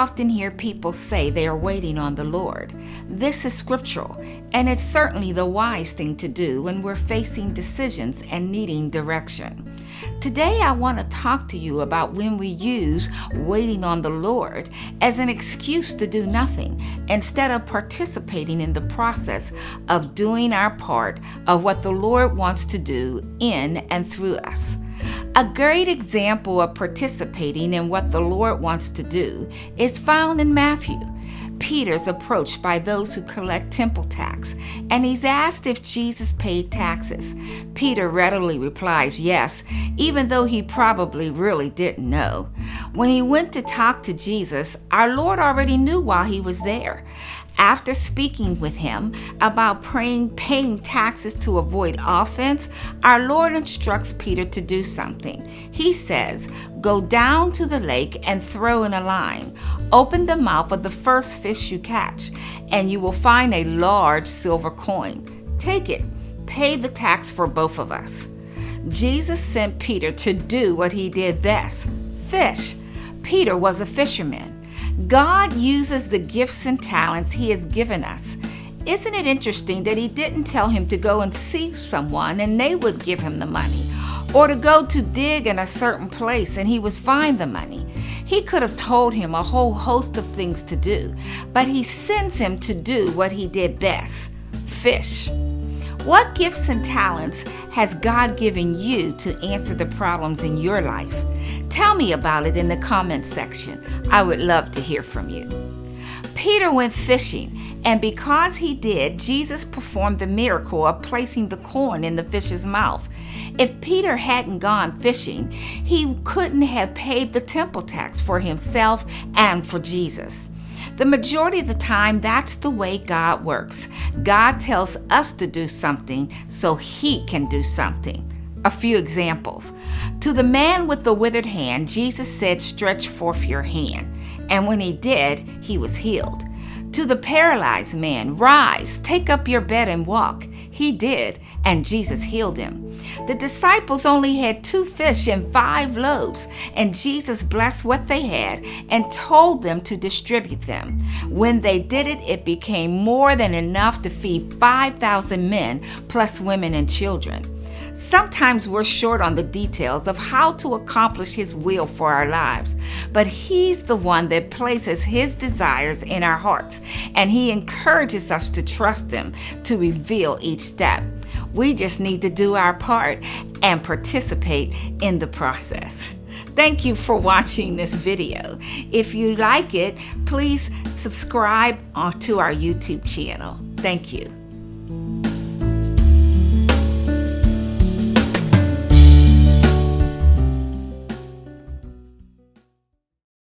often hear people say they are waiting on the Lord. This is scriptural, and it's certainly the wise thing to do when we're facing decisions and needing direction. Today, I want to talk to you about when we use waiting on the Lord as an excuse to do nothing instead of participating in the process of doing our part of what the Lord wants to do in and through us. A great example of participating in what the Lord wants to do is found in Matthew. Peter's approached by those who collect temple tax, and he's asked if Jesus paid taxes. Peter readily replies yes, even though he probably really didn't know. When he went to talk to Jesus, our Lord already knew while he was there. After speaking with him about paying taxes to avoid offense, our Lord instructs Peter to do something. He says, "Go down to the lake and throw in a line. Open the mouth of the first fish you catch, and you will find a large silver coin. Take it, pay the tax for both of us." Jesus sent Peter to do what he did best, fish. Peter was a fisherman. God uses the gifts and talents he has given us. Isn't it interesting that he didn't tell him to go and see someone and they would give him the money, or to go to dig in a certain place and he would find the money? He could have told him a whole host of things to do, but he sends him to do what he did best, fish. What gifts and talents has God given you to answer the problems in your life? Tell me about it in the comment section. I would love to hear from you. Peter went fishing, and because he did, Jesus performed the miracle of placing the coin in the fish's mouth. If Peter hadn't gone fishing, he couldn't have paid the temple tax for himself and for Jesus. The majority of the time, that's the way God works. God tells us to do something so he can do something. A few examples. To the man with the withered hand, Jesus said, "Stretch forth your hand." And when he did, he was healed. To the paralyzed man, "Rise, take up your bed and walk." He did, and Jesus healed him. The disciples only had 2 fish and 5 loaves, and Jesus blessed what they had and told them to distribute them. When they did it, it became more than enough to feed 5,000 men, plus women and children. Sometimes we're short on the details of how to accomplish his will for our lives, but he's the one that places his desires in our hearts, and he encourages us to trust him to reveal each step. We just need to do our part and participate in the process. Thank you for watching this video. If you like it, please subscribe to our YouTube channel. Thank you.